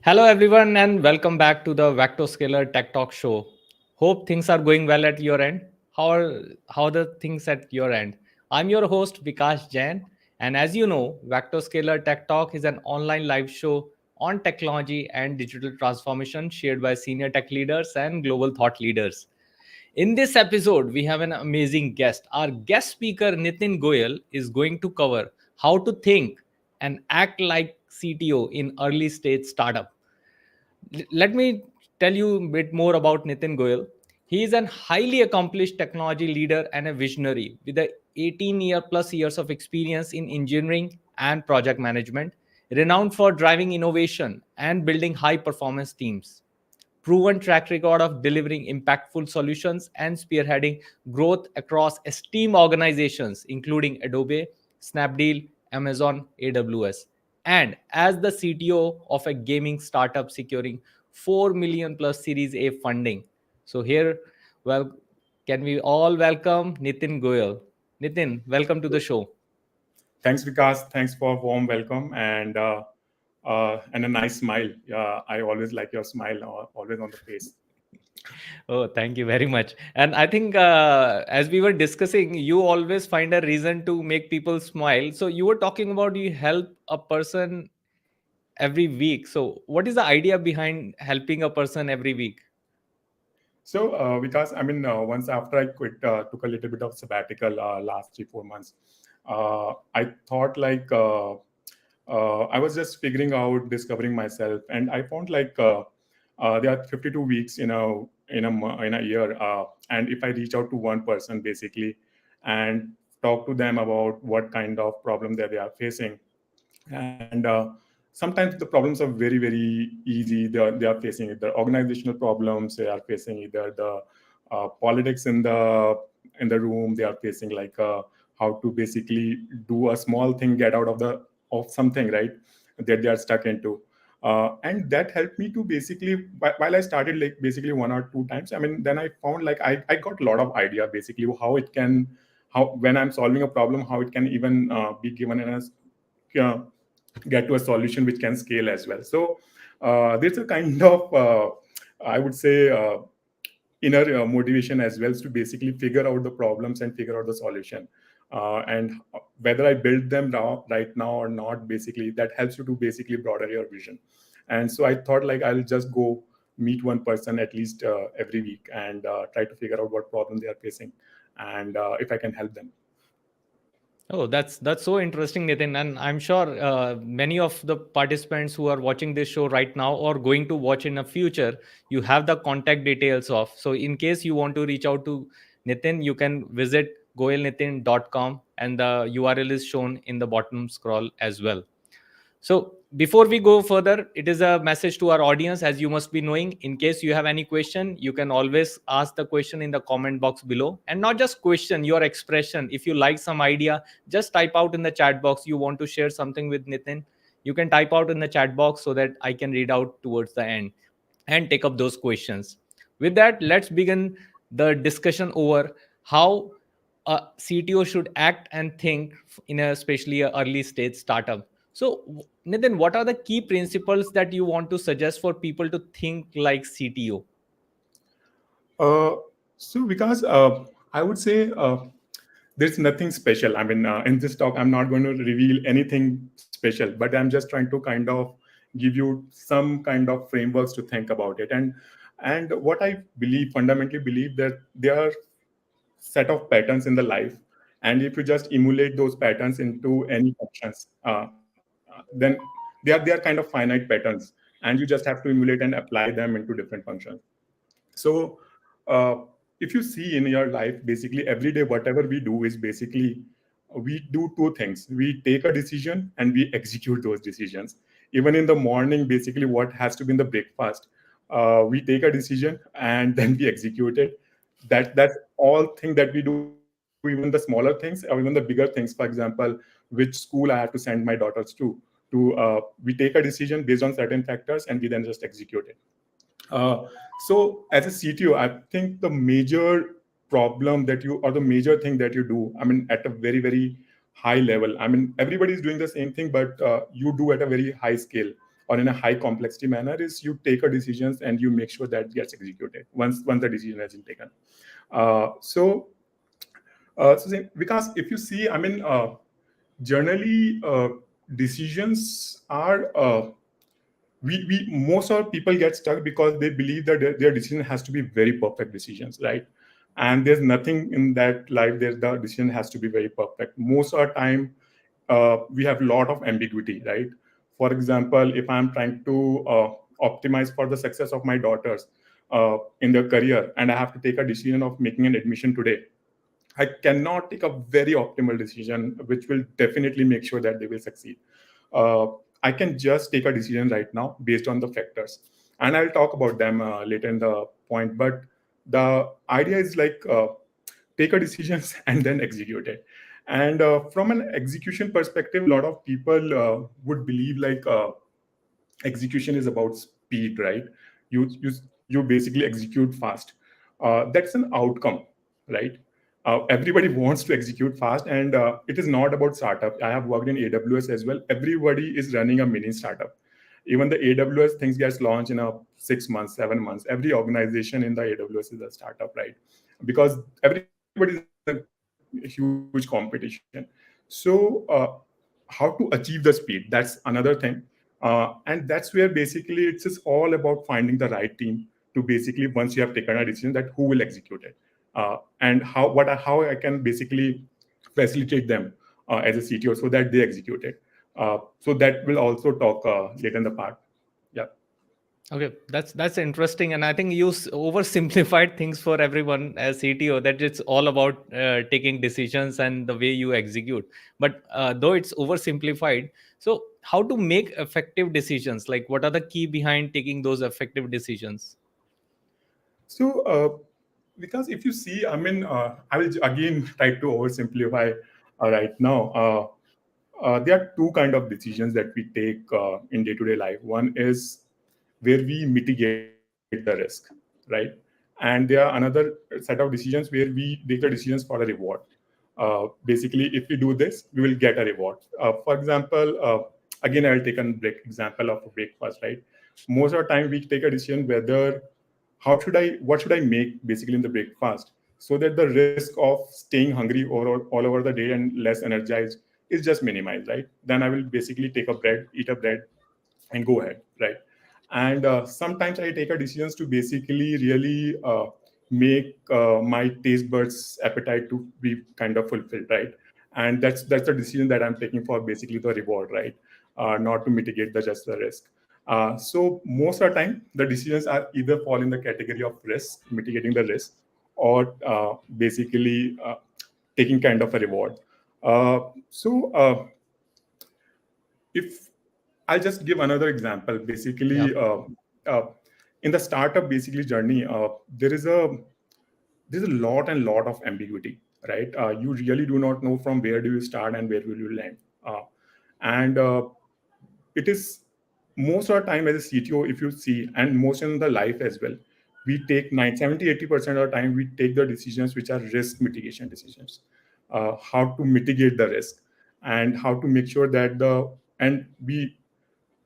Hello, everyone, and welcome back to the VectoScalar Tech Talk show. Hope things are going well at your end. How the things at your end? I'm your host Vikas Jain, and as you know, VectoScalar Tech Talk is an online live show on technology and digital transformation shared by senior tech leaders and global thought leaders. In this episode, we have an amazing guest. Our guest speaker, Nitin Goel, is going to cover how to think and act like CTO in early stage startup. Let me tell you a bit more about Nitin Goel. He is an highly accomplished technology leader and a visionary with a 18 plus years of experience in engineering and project management, renowned for driving innovation and building high performance teams. Proven track record of delivering impactful solutions and spearheading growth across esteemed organizations, including Adobe, Snapdeal, Amazon, AWS, and as the CTO of a gaming startup securing 4 million plus Series A funding. So, here, well, can we all welcome Nitin Goel? Nitin, welcome to the show. Thanks, Vikas. Thanks for warm welcome and a nice smile. I always like your smile, always on the face. Oh, thank you very much. And I think as we were discussing, you always find a reason to make people smile. So you were talking about you help a person every week. So what is the idea behind helping a person every week? So, Vikas, once after I quit, took a little bit of sabbatical last 3 4 months. I thought I was just figuring out, discovering myself, and I found there are 52 weeks in a year, and if I reach out to one person basically and talk to them about what kind of problem that they are facing, and sometimes the problems are very easy. They are facing either organizational problems, they are facing either the politics in the room, they are facing how to basically do a small thing, get out of something, right, that they are stuck into. And that helped me to basically, while I started like basically 1 or 2 times, then I found I got a lot of idea basically how it can, how when I'm solving a problem, how it can even be given as uh, get to a solution which can scale as well. So there's a kind of I would say inner motivation as well to basically figure out the problems and figure out the solution. And whether I build them now, right now or not, basically that helps you to basically broaden your vision. And so I thought I'll just go meet one person at least every week and try to figure out what problem they are facing and if I can help them. Oh, that's so interesting, Nitin. And I'm sure many of the participants who are watching this show right now or going to watch in the future, you have the contact details of. So in case you want to reach out to Nitin, you can visit goelnitin.com and the URL is shown in the bottom scroll as well. So before we go further, it is a message to our audience, as you must be knowing. In case you have any question, you can always ask the question in the comment box below. And not just question, your expression. If you like some idea, just type out in the chat box you want to share something with Nitin. You can type out in the chat box so that I can read out towards the end and take up those questions. With that, let's begin the discussion over how a CTO should act and think in a especially a early stage startup. So, Nitin, what are the key principles that you want to suggest for people to think like CTO? Uh, so because I would say there's nothing special. In this talk, I'm not going to reveal anything special, but I'm just trying to kind of give you some kind of frameworks to think about it. And what I believe, fundamentally believe, that there are set of patterns in the life, and if you just emulate those patterns into any functions, then they are kind of finite patterns, and you just have to emulate and apply them into different functions. So, uh, if you see in your life, basically every day, whatever we do is basically we do two things. We take a decision and we execute those decisions. Even in the morning, basically, what has to be in the breakfast, we take a decision and then we execute it. That's all thing that we do. Even the smaller things or even the bigger things. For example, which school I have to send my daughters to. We take a decision based on certain factors and we then just execute it. Uh, so as a CTO, I think the major problem that you, or the major thing that you do, at a very high level. Everybody is doing the same thing, but you do at a very high scale. or in a high complexity manner is you take a decisions and you make sure that gets executed once the decision has been taken. Because if you see, I mean, generally decisions are we most of people get stuck because they believe that their decision has to be very perfect decisions, right? And there's nothing in that life there the decision has to be very perfect. Most of the time we have a lot of ambiguity, right? For example, if I'm trying to optimize for the success of my daughters in their career, and I have to take a decision of making an admission today, I cannot take a very optimal decision, which will definitely make sure that they will succeed. Uh, I can just take a decision right now based on the factors, and I'll talk about them later in the point. But the idea is like take a decisions and then execute it. And from an execution perspective, a lot of people would believe like execution is about speed, right? You basically execute fast. That's an outcome, right? Everybody wants to execute fast, and it is not about startup. I have worked in AWS as well. Everybody is running a mini startup. Even the AWS things gets launched in a 6 months, 7 months. Every organization in the AWS is a startup, right? Because everybody is in a huge competition. So how to achieve the speed, that's another thing. And that's where basically it's just all about finding the right team to basically, once you have taken a decision, that who will execute it, and how I can basically facilitate them as a CTO so that they execute it. So that will also talk later in the part. Yeah. Okay, that's interesting, and I think you oversimplified things for everyone as CTO. That it's all about taking decisions and the way you execute. But though it's oversimplified, so how to make effective decisions? Like, what are the key behind taking those effective decisions? So because if you see, I mean, I will again try to oversimplify right now. There are two kind of decisions that we take in day-to-day life. One is where we mitigate the risk, right? And there are another set of decisions where we take the decisions for a reward. Basically, if we do this, we will get a reward. For example, again, I'll take a break example of a breakfast, right? Most of the time, we take a decision whether what should I make basically in the breakfast so that the risk of staying hungry all over the day and less energized is just minimized, right? Then I will basically eat a bread and go ahead, right? And sometimes I take a decisions to basically really make my taste buds appetite to be kind of fulfilled, right? And that's the decision that I'm taking for basically the reward, right? Not to mitigate the just the risk. So most of the time the decisions are either fall in the category of risk, mitigating the risk, or basically taking kind of a reward. So if I'll just give another example. Yeah. Basically, uh, in the startup basically journey, there's a lot of ambiguity, right? You really do not know from where do you start and where will you land. And it is most of the time as a CTO, if you see, and most in the life as well, we take 70-80% of the time we take the decisions which are risk mitigation decisions, how to mitigate the risk and how to make sure that the and we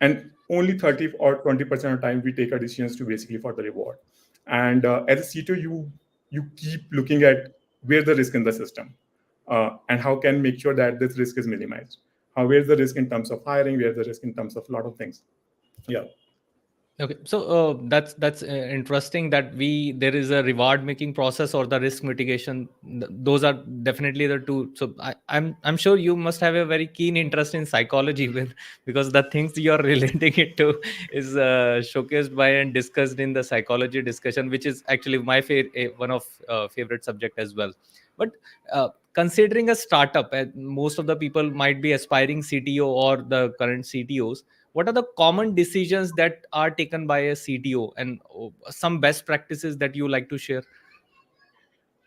and only 30 or 20% of the time we take our decisions to basically for the reward. And as a CTO, you keep looking at where the risk in the system, and how can make sure that this risk is minimized. How where's the risk in terms of hiring, where's the risk in terms of a lot of things. Yeah. Okay, so that's interesting that there is a reward making process or the risk mitigation. Those are definitely the two. So I'm sure you must have a very keen interest in psychology with, because the things you're relating it to is showcased by and discussed in the psychology discussion, which is actually my one of favorite subject as well. But considering a startup, most of the people might be aspiring CTO or the current CTOs. What are the common decisions that are taken by a CTO, and some best practices that you like to share?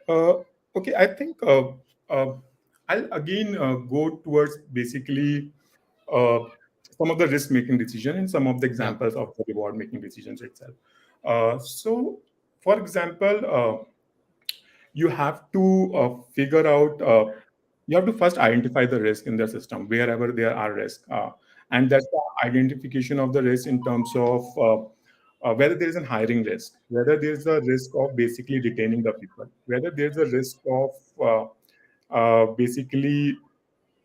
Uh, okay, I think uh, I'll again go towards basically uh, some of the risk making decision and some of the Yeah. examples of the reward making decisions itself. So, for example, you have to figure out you have to first identify the risk in the system wherever there are risks, and that's identification of the risk in terms of whether there is a hiring risk, whether there is a risk of basically retaining the people, whether there is a risk of basically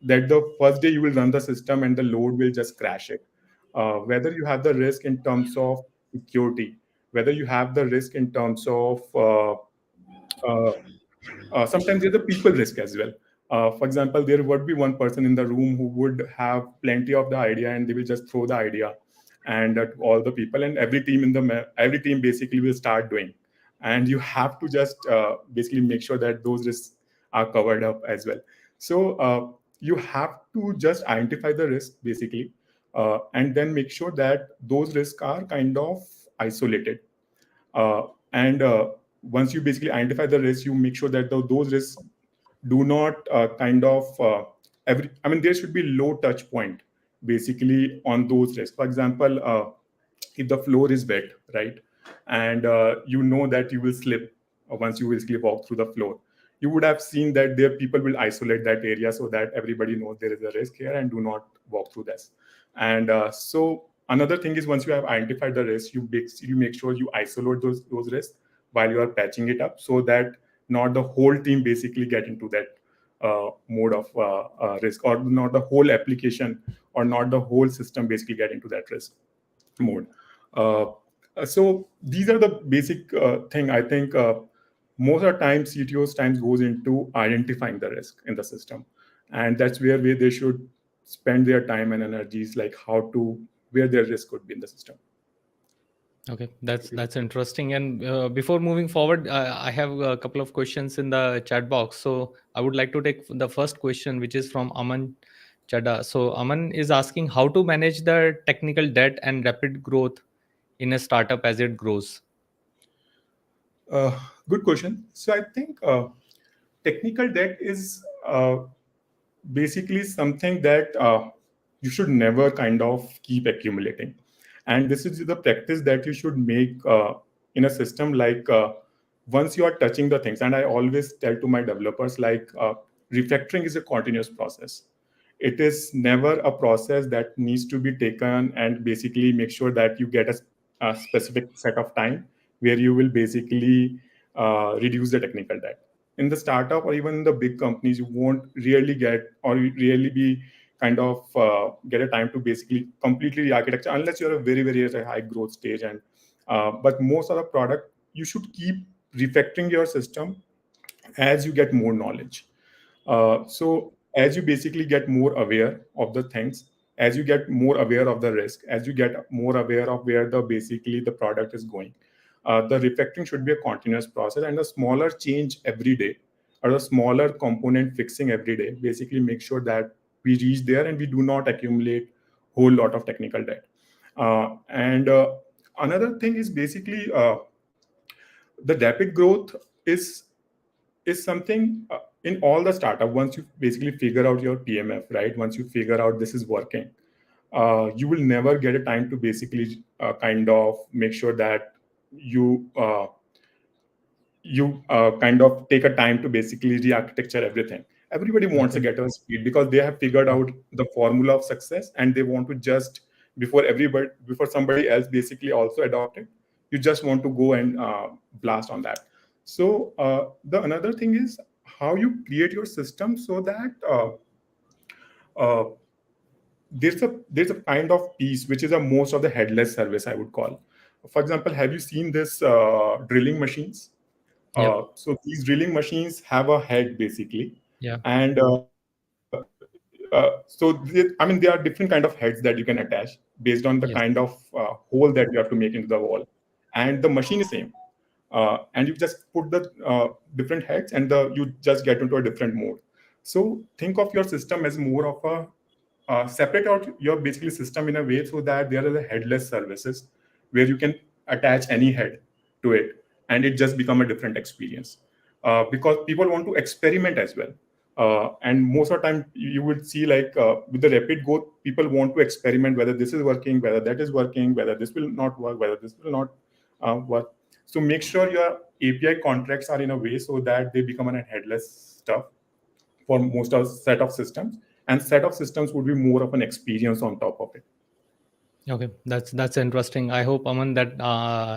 that the first day you will run the system and the load will just crash it. Whether you have the risk in terms of security, whether you have the risk in terms of uh, sometimes there's a people risk as well. For example, there would be one person in the room who would have plenty of the idea and they will just throw the idea and to all the people, and every team basically will start doing, and you have to just basically make sure that those risks are covered up as well. So you have to just identify the risk basically, and then make sure that those risks are kind of isolated. And once you basically identify the risk, you make sure that those risks do not kind of I mean, there should be low touch point basically on those risks. For example, if the floor is wet, right, and you know that you will slip once you basically walk through the floor, you would have seen that there people will isolate that area so that everybody knows there is a risk here and do not walk through this. And so another thing is, once you have identified the risk, you make sure you isolate those risks while you are patching it up, so that not the whole team basically get into that mode of risk, or not the whole application or not the whole system basically get into that risk mode. Uh, so these are the basic thing. I think most of the time CTO's times goes into identifying the risk in the system, and that's where they should spend their time and energies, like how to where their risk could be in the system. Okay, that's interesting. And before moving forward, I have a couple of questions in the chat box. So I would like to take the first question, which is from Aman Chada. So Aman is asking how to manage the technical debt and rapid growth in a startup as it grows. Uh, Good question. So I think technical debt is basically something that you should never kind of keep accumulating, and this is the practice that you should make in a system. Like once you are touching the things, and I always tell to my developers, like refactoring is a continuous process. It is never a process that needs to be taken and basically make sure that you get a specific set of time where you will basically reduce the technical debt. In the startup or even in the big companies, you won't really get or really be kind of get a time to basically completely re-architecture, unless you're a very very at a high growth stage. And but most of the product, you should keep refactoring your system as you get more knowledge. So as you basically get more aware of the things, as you get more aware of the risk, as you get more aware of where the basically the product is going, the refactoring should be a continuous process, and a smaller change every day or a smaller component fixing every day basically make sure that we reach there and we do not accumulate whole lot of technical debt. And another thing is basically the rapid growth is is something in all the startup. Once you basically figure out your PMF, right, once you figure out this is working, you will never get a time to basically kind of make sure that you kind of take a time to basically re-architecture everything. Everybody wants to Okay. get a speed because they have figured Yeah. out the formula of success, and they want to just before somebody else basically also adopt it, you just want to go and blast on that. So the another thing is how you create your system so that uh, there's a kind of piece which is a most of the headless service, I would call. For example, have you seen this drilling machines? Yep. So these drilling machines have a head basically, Yeah. and I mean, there are different kind of heads that you can attach based on the Yes. kind of hole that you have to make into the wall, and the machine is same. And you just put the different heads, and you just get into a different mode. So think of your system as more of a separate out your basically system in a way so that there are the headless services where you can attach any head to it, and it just become a different experience. Because people want to experiment as well. And most of the time you would see, like with the rapid growth, people want to experiment whether this is working, whether that is working, whether this will not work, whether this will not work. So make sure your API contracts are in a way so that they become a headless stuff for most of set of systems, and set of systems would be more of an experience on top of it. Okay, that's interesting. I hope, Aman, that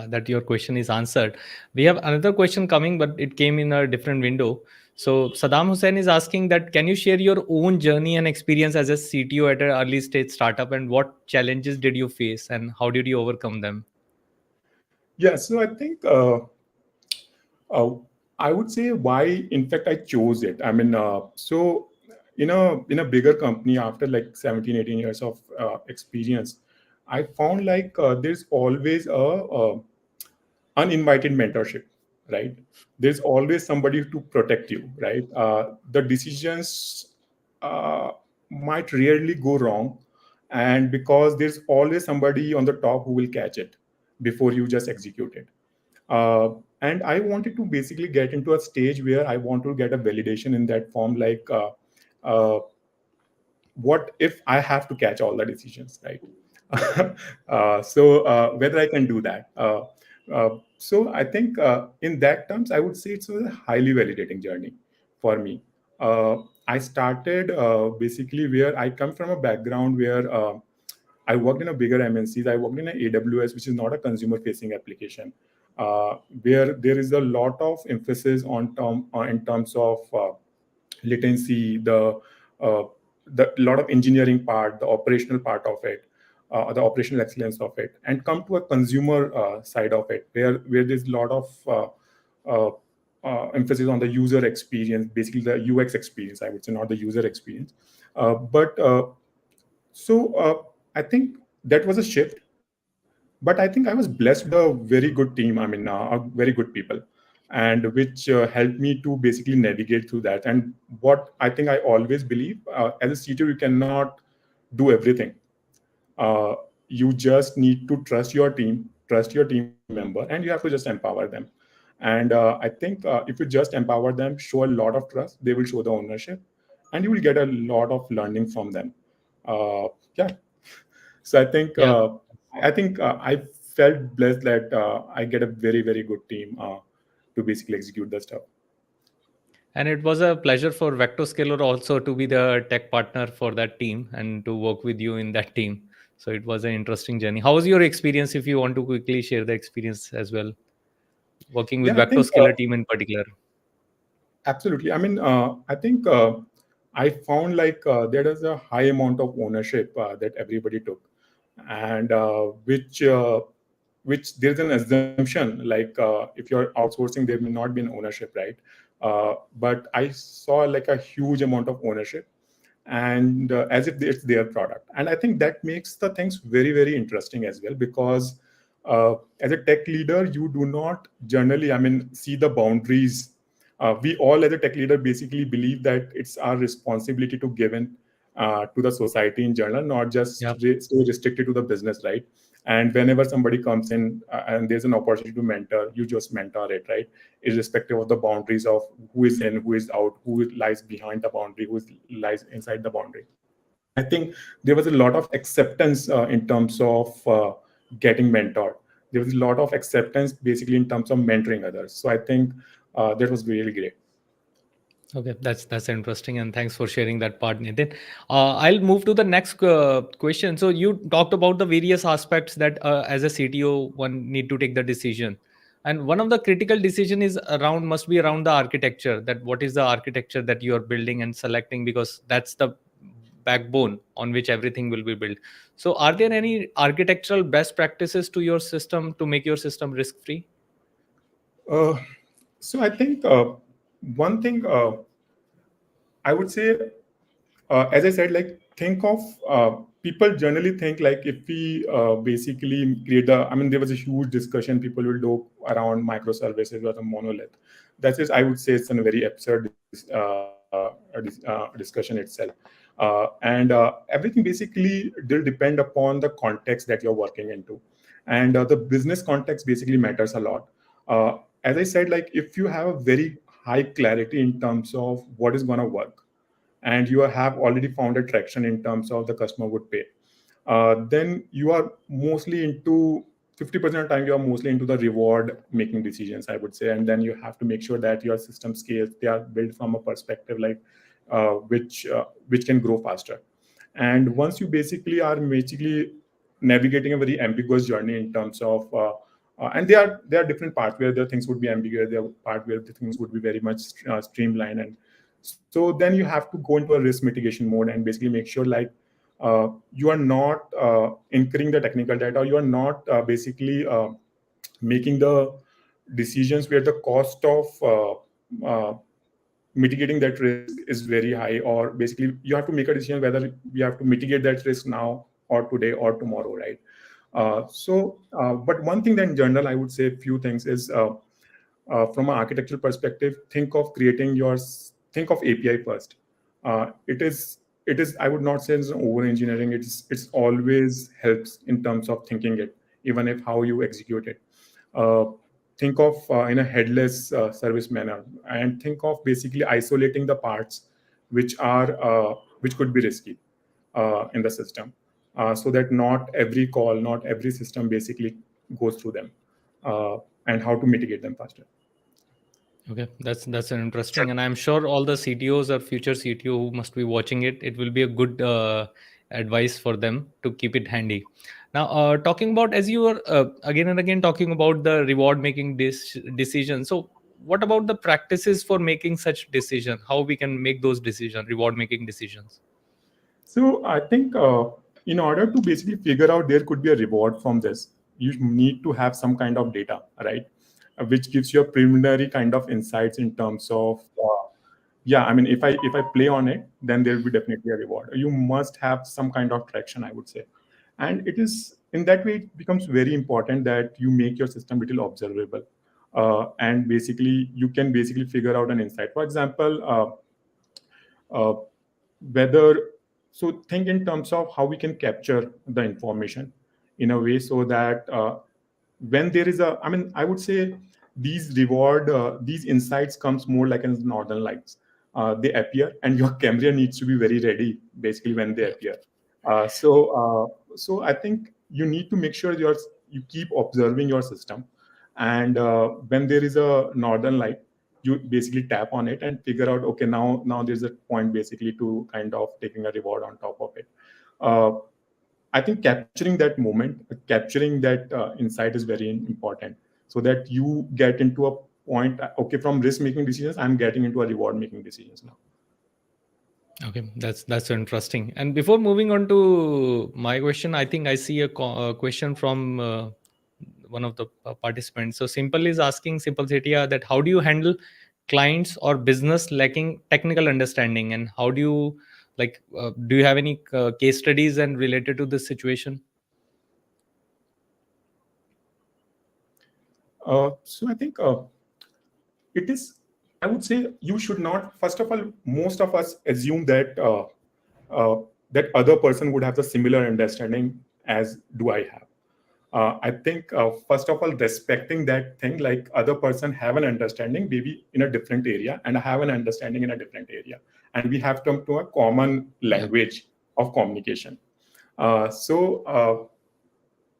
that your question is answered. We have another question coming, but it came in a different window. So Saddam Hussein is asking that can you share your own journey and experience as a CTO at an early stage startup, and what challenges did you face, and how did you overcome them? Yeah, so I think uh, I would say why, in fact, I chose it. I mean, so in a bigger company, after like 17, 18 years of experience, I found like there's always a uninvited mentorship, right? There's always somebody to protect you, right? The decisions uh, might rarely go wrong, and because there's always somebody on the top who will catch it before you just execute it. uh, and I wanted to basically get into a stage where I want to get a validation in that form, like uh, what if I have to catch all the decisions, right? So whether I can do that. So I think in that terms, I would say it's a highly validating journey for me. I started basically where I come from, a background where I worked in a bigger MNCs. I worked in an AWS, which is not a consumer-facing application, where there is a lot of emphasis on in terms of latency, uh, the lot of engineering part, the operational part of it, the operational excellence of it, and come to a consumer side of it, where there's a lot of uh, emphasis on the user experience, basically the UX experience, I would say, not the user experience. But so I think that was a shift, but I think I was blessed with a very good team. I mean, very good people, and which helped me to basically navigate through that. And what I think I always believe, as a CTO, you cannot do everything. uh, you just need to trust your team member, and you have to just empower them. And I think if you just empower them, show a lot of trust, they will show the ownership, and you will get a lot of learning from them. Yeah. So Yeah, I think I felt blessed that I get a very very good team to basically execute the stuff. and it was a pleasure for VectoScalar also to be the tech partner for that team and to work with you in that team. So it was an interesting journey. How was your experience? If you want to quickly share the experience as well, working with Yeah, I think VectoScalar team in particular. absolutely. I mean, I think I found like there is a high amount of ownership that everybody took, and which there's an assumption like if you're outsourcing, there may not be an ownership, right? But I saw like a huge amount of ownership, and as if it's their product. And I think that makes the things very very interesting as well, because as a tech leader, you do not generally, I mean, see the boundaries. We all as a tech leader basically believe that it's our responsibility to give in to the society in general, not just Yeah. stay restricted to the business, right? And whenever somebody comes in and there's an opportunity to mentor, you just mentor it, right? Irrespective of the boundaries of who is in, who is out, who lies behind the boundary, lies inside the boundary. And I think there was a lot of acceptance in terms of getting mentored. There was a lot of acceptance basically in terms of mentoring others. So I think that was really great. Okay, that's interesting, and thanks for sharing that part, Nitin. I'll move to the next question. So you talked about the various aspects that, as a CTO, one need to take the decision, and one of the critical decision is around must be around the architecture. That what is the architecture that you are building and selecting, because that's the backbone on which everything will be built. So, are there any architectural best practices to your system to make your system risk free? Uh, so I think one thing I would say, as I said, like think of people generally think like if we basically create a, I mean, there was a huge discussion people will do around microservices or the monolith. That is, I would say, it's a very absurd discussion itself. And everything basically will depend upon the context that you're working into. And the business context basically matters a lot. As I said, like if you have a very high clarity in terms of what is going to work, and you have already found a traction in terms of the customer would pay, then you are mostly into 50% of the time you are mostly into the reward making decisions, I would say. And then you have to make sure that your system scales, they are built from a perspective like which can grow faster. And once you basically are basically navigating a very ambiguous journey in terms of and there are different parts where the things would be ambiguous. There are part where the things would be very much streamlined, and so then you have to go into a risk mitigation mode and basically make sure like you are not incurring the technical debt, or you are not basically making the decisions where the cost of mitigating that risk is very high, or basically you have to make a decision whether we have to mitigate that risk now or today or tomorrow, right? But one thing that in general I would say a few things is from an architectural perspective, think of API first. It is I would not say it's over engineering. It's always helps in terms of thinking it, even if how you execute it. Uh, think of in a headless service manner, and think of basically isolating the parts which could be risky in the system, so that not every call, not every system basically goes through them, and how to mitigate them faster. Okay, that's an interesting, and I'm sure all the CTOs or future CTO who must be watching it, it will be a good advice for them to keep it handy. Now, talking about, as you were again and again talking about the reward making decision. So, what about the practices for making such decision? How we can make those decision, reward making decisions? So I think in order to basically figure out there could be a reward from this, you need to have some kind of data, right? Which gives you a preliminary kind of insights in terms of yeah, I mean, if I play on it, then there will be definitely a reward. You must have some kind of traction, I would say, and it is in that way it becomes very important that you make your system little observable, and basically you can basically figure out an insight. For example, whether so think in terms of how we can capture the information in a way so that when there is a, I mean, I would say these insights comes more like in northern lights. They appear and your camera needs to be very ready basically when they appear. So I think you need to make sure you keep observing your system, and when there is a northern light, you basically tap on it and figure out, okay, now there's a point basically to kind of taking a reward on top of it. uh, I think capturing that moment, capturing that insight is very important, so that you get into a point, okay, from risk making decisions I'm getting into a reward making decisions now. Okay, that's interesting. And before moving on to my question, I think I see a question from one of the participants. So Simple is asking, Simple Setia, that how do you handle clients or business lacking technical understanding, and how do you do you have any case studies and related to this situation? So I think it is, I would say you should not, first of all, most of us assume that that other person would have the similar understanding as do I have. I think first of all, respecting that thing, like other person have an understanding maybe in a different area and I have an understanding in a different area, and we have come to a common Yeah. language of communication. So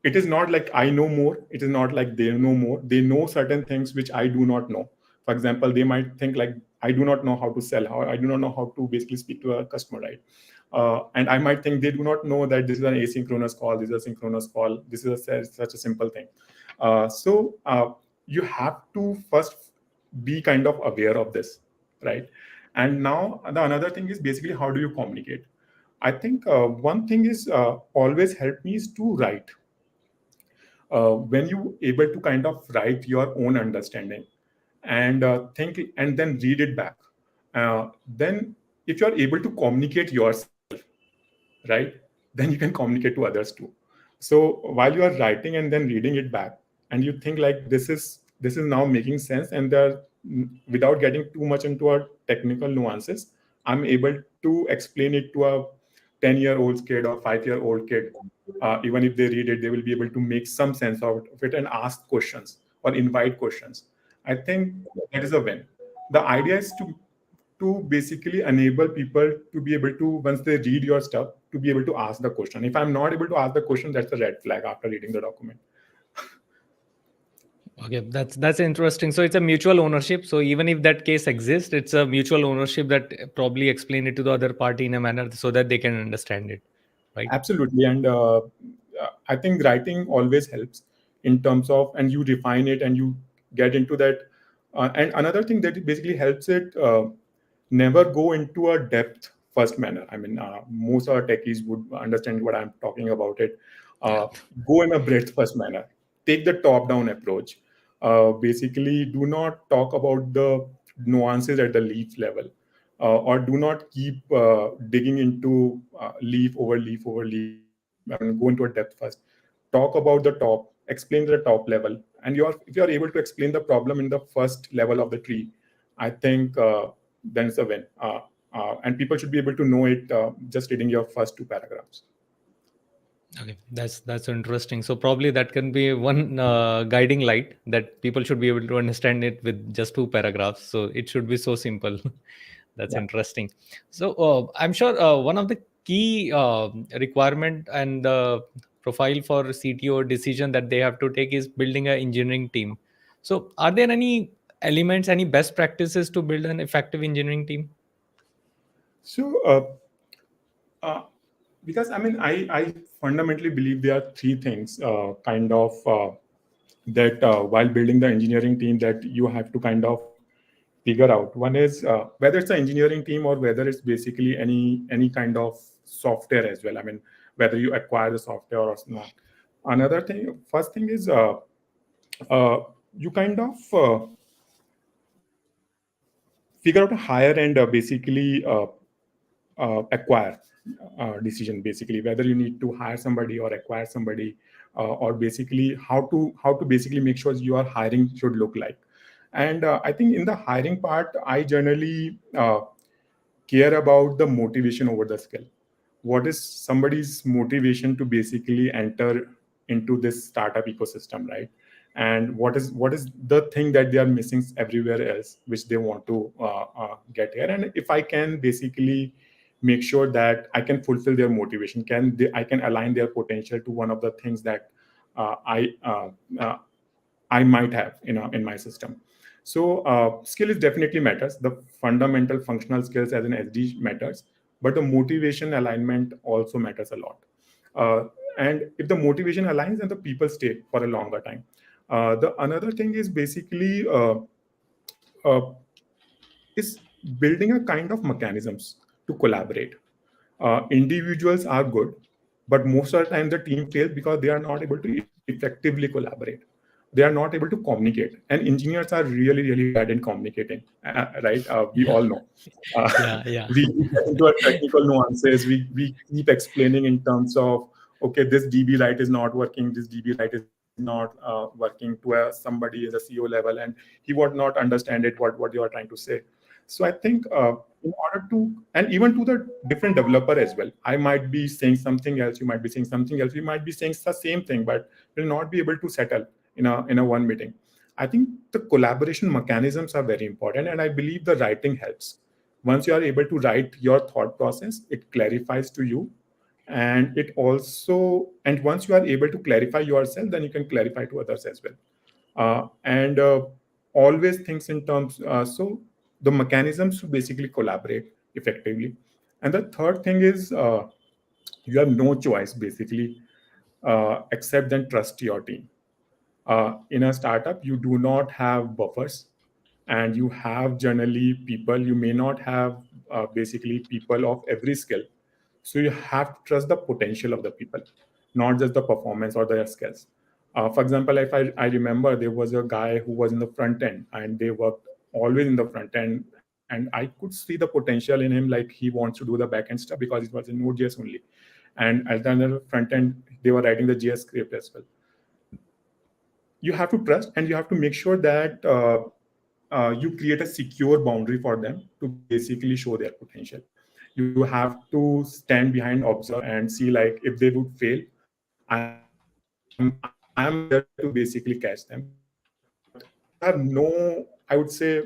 it is not like I know more, it is not like they know more. They know certain things which I do not know. For example, they might think like I do not know how to sell, how I do not know how to basically speak to a customer, right? And I might think they do not know that this is an asynchronous call, this is a synchronous call, this is such a simple thing. So you have to first be kind of aware of this, right? And now the another thing is basically how do you communicate. I think one thing is always help me is to write. When you able to kind of write your own understanding and think and then read it back, then if you're able to communicate yourself, right, then you can communicate to others too. So while you are writing and then reading it back, and you think like this is now making sense, and there, without getting too much into our technical nuances, I'm able to explain it to a 10-year-old kid or 5-year-old kid. Even if they read it, they will be able to make some sense out of it and ask questions or invite questions. I think that is a win. The idea is to basically enable people to be able to, once they read your stuff, to be able to ask the question. If I'm not able to ask the question, that's a red flag after reading the document. Okay, that's interesting. So it's a mutual ownership. So even if that case exists, it's a mutual ownership that probably explain it to the other party in a manner so that they can understand it, right? Absolutely. And I think writing always helps in terms of, and you refine it and you get into that. And another thing that it basically helps it, never go into a depth first manner. I mean, most of our techies would understand what I'm talking about it. Yeah. Uh, Go in a breadth first manner. Take the top down approach. Basically, do not talk about the nuances at the leaf level, or do not keep digging into leaf over leaf over leaf. I mean, go into a depth first. Talk about the top, explain the top level, and if you are able to explain the problem in the first level of the tree, I think then it's a win. And people should be able to know it just reading your first two paragraphs. Okay, that's interesting. So probably that can be one guiding light that people should be able to understand it with just two paragraphs. So it should be so simple. That's Yeah. interesting. So I'm sure one of the key requirement and the profile for CTO decision that they have to take is building an engineering team. So are there any elements, any best practices to build an effective engineering team? So, uh, because I mean, I fundamentally believe there are three things kind of that while building the engineering team that you have to kind of figure out. One is whether it's an engineering team or whether it's basically any kind of software as well. I mean, whether you acquire the software or not. Another thing, first thing is uh, you kind of figure out a higher and basically acquire decision, basically whether you need to hire somebody or acquire somebody, or basically how to basically make sure your hiring should look like. And I think in the hiring part, I generally care about the motivation over the skill. What is somebody's motivation to basically enter into this startup ecosystem, right? And what is the thing that they are missing everywhere else which they want to get here? And if I can basically make sure that I can fulfill their motivation, I can align their potential to one of the things that uh, i uh, uh, I might have in my system. So skill is definitely matters. The fundamental functional skills as an SD matters, but the motivation alignment also matters a lot. And if the motivation aligns, then the people stay for a longer time. The another thing is basically uh, is building a kind of mechanisms to collaborate. Individuals are good, but most of the time the team fails because they are not able to effectively collaborate. They are not able to communicate, and engineers are really, really bad in communicating. Right? We Yeah, all know. Uh, yeah, yeah. we get into our technical nuances. We keep explaining in terms of, okay, this DB write is not working. This DB write is not working to somebody as a CEO level, and he would not understand it. What you are trying to say. So I think in order to, and even to the different developer as well, I might be saying something else, you might be saying something else, we might be saying the same thing, but will not be able to settle in a one meeting. I think the collaboration mechanisms are very important, and I believe the writing helps. Once you are able to write your thought process, it clarifies to you, and it also, and once you are able to clarify yourself, then you can clarify to others as well. And always thinks in terms, so the mechanisms to basically collaborate effectively. And the third thing is you have no choice basically except then trust your team. In a startup, you do not have buffers, and you have generally people. You may not have basically people of every skill. So you have to trust the potential of the people, not just the performance or their skills. For example, if I remember, there was a guy who was in the front end, and they worked always in the front end, and I could see the potential in him, like he wants to do the back end stuff because it was in Node.js only. And at the other front end, they were writing the JS script as well. You have to trust, and you have to make sure that you create a secure boundary for them to basically show their potential. You have to stand behind, observe, and see, like, if they would fail, I am there to basically catch them. But you have no, I would say,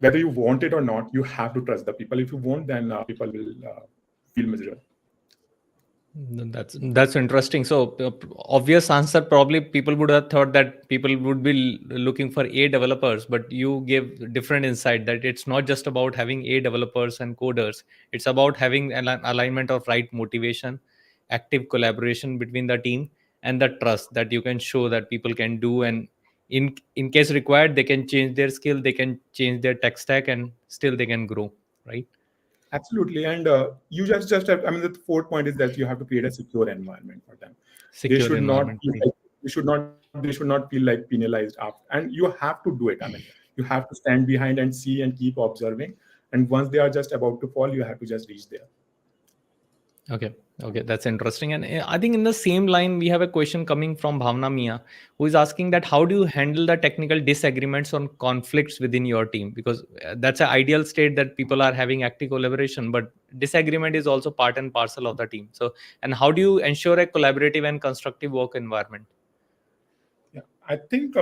whether you want it or not, you have to trust the people. If you won't, then people will feel miserable. That's interesting. So obvious answer, probably people would have thought that people would be looking for A developers, but you gave different insight that it's not just about having A developers and coders. It's about having an alignment of right motivation, active collaboration between the team, and the trust that you can show that people can do, and in case required they can change their skill, they can change their tech stack, and still they can grow, right? Absolutely. And you just have, I mean, the fourth point is that you have to create a secure environment for them. They Secure should not environment, feel right? like, they should not feel like penalized after. And you have to do it. I mean, you have to stand behind and see and keep observing. And once they are just about to fall, you have to just reach there. Okay, okay, that's interesting. And I think in the same line, we have a question coming from Bhavna Mia, who is asking that how do you handle the technical disagreements on conflicts within your team? Because that's an ideal state that people are having active collaboration, but disagreement is also part and parcel of the team. So, and how do you ensure a collaborative and constructive work environment? Yeah, I think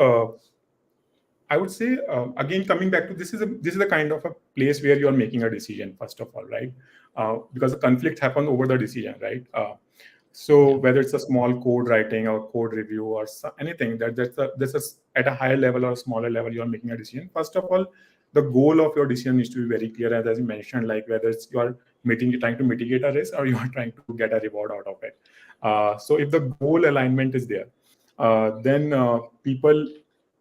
I would say again, coming back to this is a kind of a place where you are making a decision first of all, right? Because the conflict happen over the decision, right? So Yeah. whether it's a small code writing or code review or anything that's at a higher level or a smaller level, you are making a decision. First of all, the goal of your decision needs to be very clear, as you mentioned, like whether it's you are trying to mitigate a risk or you are trying to get a reward out of it. So if the goal alignment is there, then people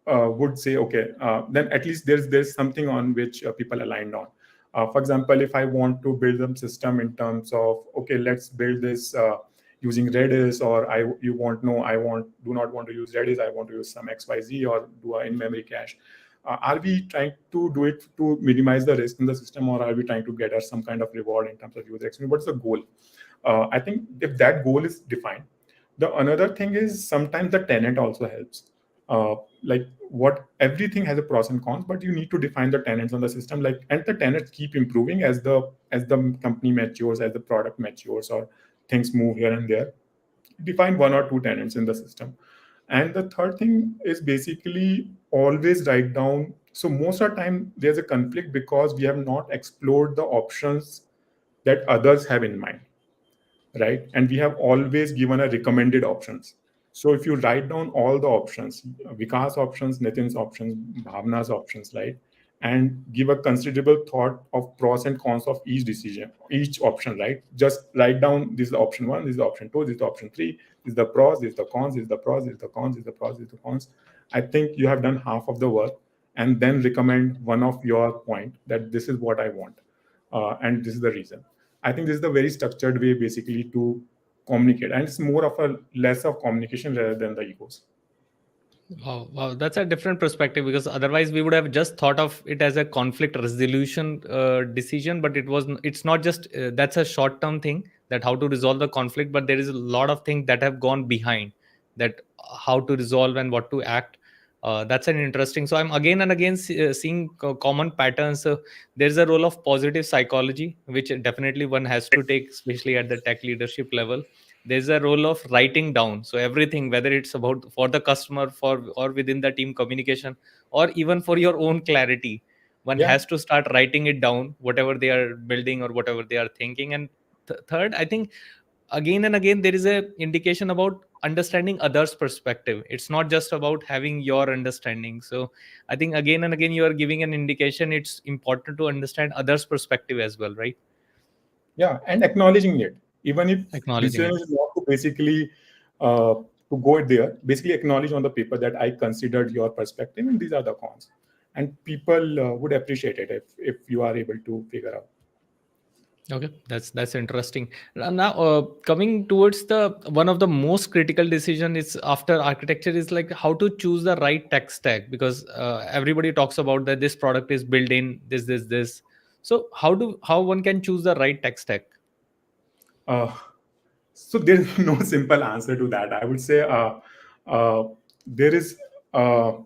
would say, okay, then at least there's something on which people aligned on. For example, if I want to build a system in terms of, okay, let's build this using Redis, or you want no, I do not want to use Redis, I want to use some XYZ or do a in-memory cache. Are we trying to do it to minimize the risk in the system, or are we trying to get us some kind of reward in terms of user experience? What's the goal? I think if that goal is defined, the another thing is sometimes the tenant also helps. Like what everything has a pros and cons, but you need to define the tenants on the system. Like, and the tenants keep improving as the company matures, as the product matures, or things move here and there. Define one or two tenants in the system. And the third thing is basically always write down. So most of the time there's a conflict because we have not explored the options that others have in mind, right? And we have always given a recommended options. So if you write down all the options, Vikas options, Nitin's options, Bhavna's options, right, and give a considerable thought of pros and cons of each decision, each option, right? Just write down this is the option one, this is the option two, this is the option three, this is the pros, this is the cons, this is the pros, this is the cons, this is the pros, this is the cons. I think you have done half of the work, and then recommend one of your point that this is what I want, and this is the reason. I think this is the very structured way basically to communicate, and it's more of a less of communication rather than the egos. Wow, wow, that's a different perspective, because otherwise we would have just thought of it as a conflict resolution decision. But it's not just that's a short term thing, that how to resolve the conflict, but there is a lot of things that have gone behind that, how to resolve and what to act. That's an interesting. So I'm again and again seeing common patterns. So there's a role of positive psychology, which definitely one has to take, especially at the tech leadership level. There's a role of writing down, so everything, whether it's about for the customer, for or within the team communication, or even for your own clarity, one Yeah, has to start writing it down, whatever they are building or whatever they are thinking. And third, I think again and again there is a indication about understanding others perspective. It's not just about having your understanding. So I think again and again you are giving an indication it's important to understand others perspective as well, right? yeah, and acknowledging it, even if Acknowledging decision it. is not to basically to go there, basically acknowledge on the paper that I considered your perspective and these are the cons, and people would appreciate it if you are able to figure out. Okay, that's interesting. Now, coming towards the one of the most critical decision is after architecture is like how to choose the right tech stack, because everybody talks about that this product is built in this. So how one can choose the right tech stack? Uh, so there's no simple answer to that. I would say uh, there is. I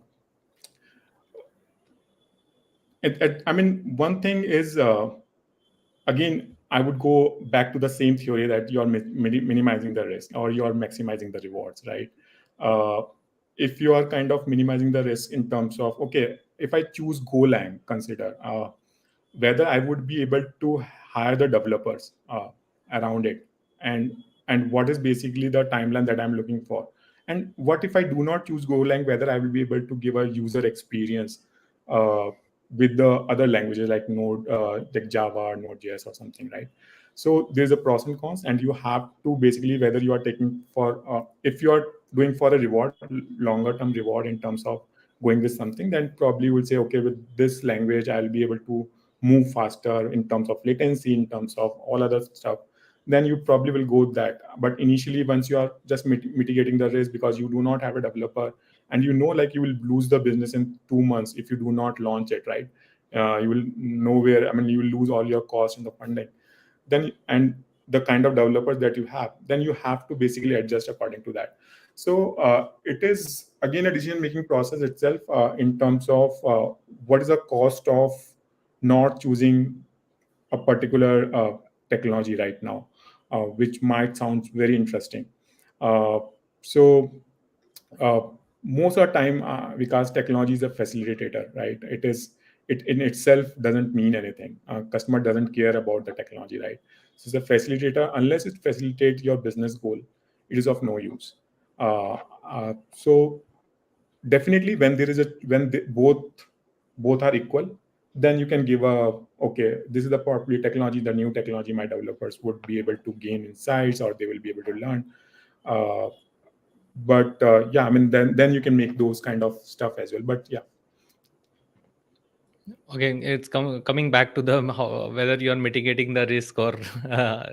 mean, one thing is again, I would go back to the same theory that you're minimizing the risk or you're maximizing the rewards, right? Uh, if you are kind of minimizing the risk in terms of, okay, if I choose Golang, consider whether I would be able to hire the developers around it, and what is basically the timeline that I'm looking for, and what if I do not choose Golang, whether I will be able to give a user experience uh, with the other languages like Node, like Java or Node.js or something, right? So there's a pros and cons, and you have to basically whether you are taking for if you are doing for a reward, longer term reward in terms of going with something, then probably you will say, okay, with this language I'll be able to move faster in terms of latency, in terms of all other stuff. Then you probably will go with that. But initially, once you are just mitigating the risk because you do not have a developer, and you know, like, you will lose the business in 2 months if you do not launch it, right? You will nowhere, I mean, you will lose all your costs in the funding. Then, and the kind of developers that you have, then you have to basically adjust according to that. So it is again a decision making process itself, in terms of what is the cost of not choosing a particular technology right now, which might sound very interesting. Uh, so uh, most of the time, because technology is a facilitator, right? It in itself doesn't mean anything. Customer doesn't care about the technology, right? So it's a facilitator. Unless it facilitates your business goal, it is of no use. Uh, so definitely, when there is a when they, both are equal, then you can give a, okay, this is the popular technology, the new technology, my developers would be able to gain insights, or they will be able to learn. Uh, but yeah, I mean, then you can make those kind of stuff as well. But yeah. Again, it's coming back to the whether you are mitigating the risk or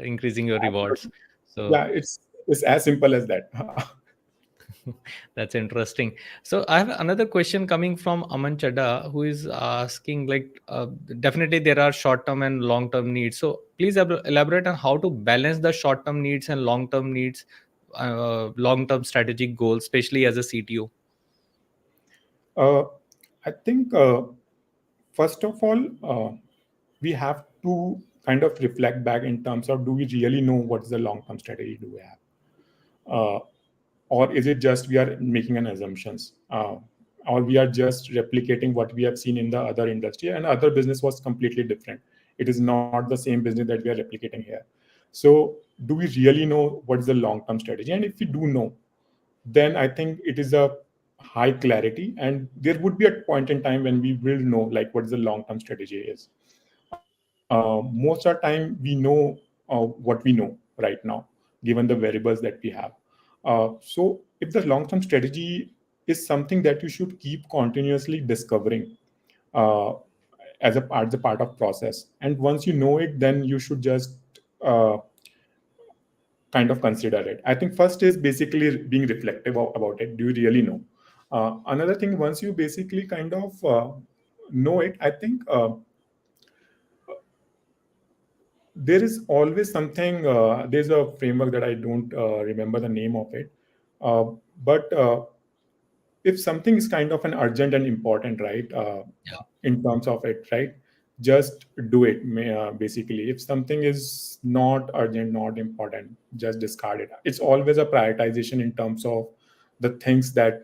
increasing your rewards. So Yeah, it's as simple as that. that's interesting. So I have another question coming from Aman Chadda, who is asking, like, definitely there are short term and long term needs. So please elaborate on how to balance the short term needs and long term needs, long term strategic goals, especially as a CTO. uh, I think, first of all, we have to kind of reflect back in terms of, do we really know what's the long term strategy do we have, or is it just we are making an assumptions, or we are just replicating what we have seen in the other industry, and other business was completely different. It is not the same business that we are replicating here. So do we really know what is the long term strategy? And if we do know, then I think it is a high clarity, and there would be a point in time when we will know, like, what is the long term strategy is. Most of the time we know what we know right now, given the variables that we have. So if the long term strategy is something that you should keep continuously discovering, uh, as a part of process, and once you know it, then you should just uh, kind of consider it. I think first is basically being reflective about it. Do you really know? Another thing, once you basically kind of know it, I think there is always something. There's a framework that I don't remember the name of it, uh, but if something is kind of an urgent and important, right, in terms of it, right, just do it. Basically, if something is not urgent, not important, just discard it. It's always a prioritization in terms of the things that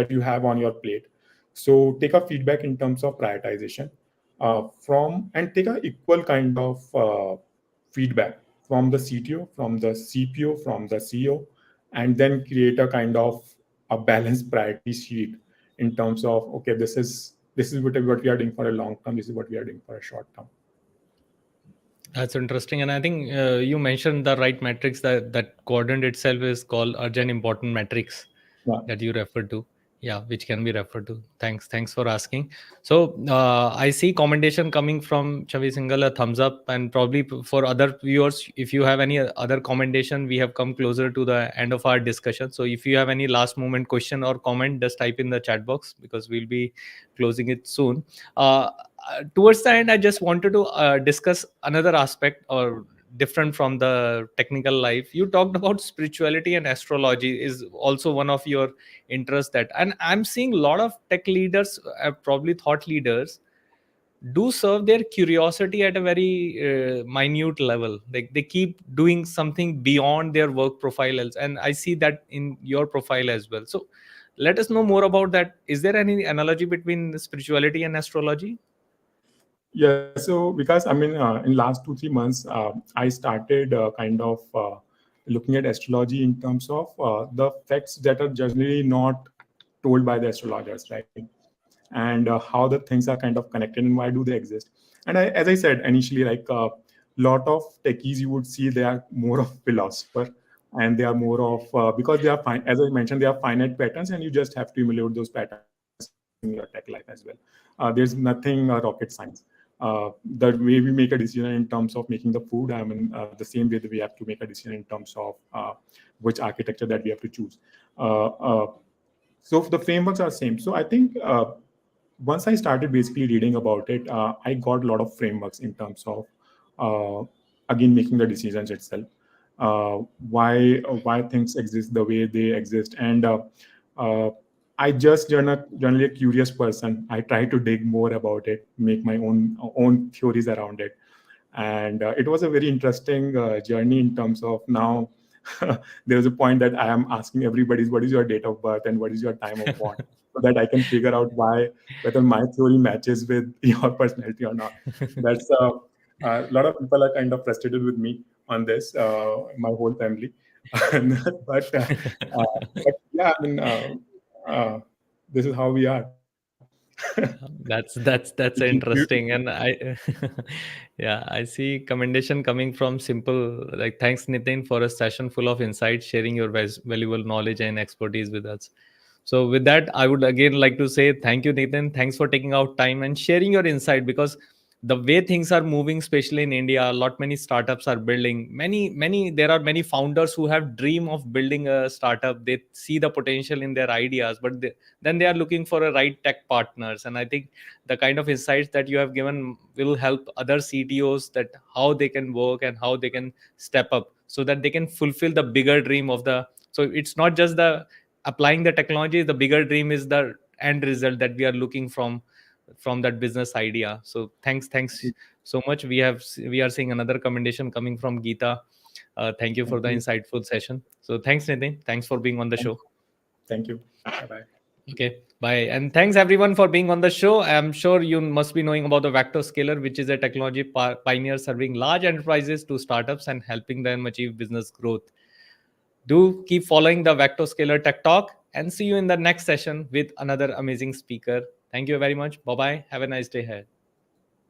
you have on your plate. So take a feedback in terms of prioritization, from and take a equal kind of feedback from the CTO, from the CPO, from the CEO, and then create a kind of a balanced priority sheet in terms of, okay, this is what we are doing for a long term, this is what we are doing for a short term. That's interesting, and I think you mentioned the right metrics. That quadrant itself is called urgent important metrics Yeah. that you referred to. Yeah, which can be referred to. Thanks for asking. So I see commendation coming from Chavi Singhal, a thumbs up, and probably for other viewers, if you have any other commendation, we have come closer to the end of our discussion. So if you have any last moment question or comment, just type in the chat box, because we'll be closing it soon. Towards the end, I just wanted to discuss another aspect, or different from the technical life. You talked about spirituality, and astrology is also one of your interests. That, and I'm seeing a lot of tech leaders, probably thought leaders, do serve their curiosity at a very minute level. Like, they keep doing something beyond their work profile else, and I see that in your profile as well. So let us know more about that. Is there any analogy between spirituality and astrology? Yeah, so because I mean, in last 2 3 months, I started kind of looking at astrology in terms of the facts that are generally not told by the astrologers, right? And how the things are kind of connected and why do they exist. And as I said initially, like, lot of techies, you would see they are more of philosopher, and they are more of because they are fine, as I mentioned, they are finite patterns, and you just have to emulate those patterns in your tech life as well. There's nothing rocket science. The way we make a decision in terms of making the food, I mean, the same way that we have to make a decision in terms of which architecture that we have to choose. Uh, uh, so the frameworks are same. So I think once I started basically reading about it, I got a lot of frameworks in terms of uh, again making the decisions itself, uh, why things exist the way they exist, and uh, I just generally a curious person. I try to dig more about it, make my own theories around it, and it was a very interesting journey in terms of now. There's a point that I am asking everybody's what is your date of birth and what is your time of born, so that I can figure out why whether my theory matches with your personality or not. That's a lot of people are kind of frustrated with me on this, my whole family. but uh, but yeah, I mean, uh, this is how we are. We That's keep interesting, and I yeah, I see commendation coming from simple, like, thanks Nitin for a session full of insights, sharing your valuable knowledge and expertise with us. So with that, I would again like to say thank you, Nathan. Thanks for taking out time and sharing your insight, because the way things are moving, especially in India, a lot many startups are building. Many there are many founders who have dream of building a startup. They see the potential in their ideas, but then they are looking for a right tech partners. And I think the kind of insights that you have given will help other CTOs, that how they can work and how they can step up so that they can fulfill the bigger dream of the. So it's not just the applying the technology, the bigger dream is the end result that we are looking from that business idea. So thanks so much. We are seeing another commendation coming from Geeta. Thank you for Thank the you. insightful session. So thanks, Nitin. Thanks for being on the show. Thank you. Bye bye. Okay, bye. And thanks everyone for being on the show. I'm sure you must be knowing about the VectoScalar, which is a technology pioneer serving large enterprises to startups and helping them achieve business growth. Do keep following the VectoScalar Tech Talk, and see you in the next session with another amazing speaker. Thank you very much. Bye bye. Have a nice day ahead.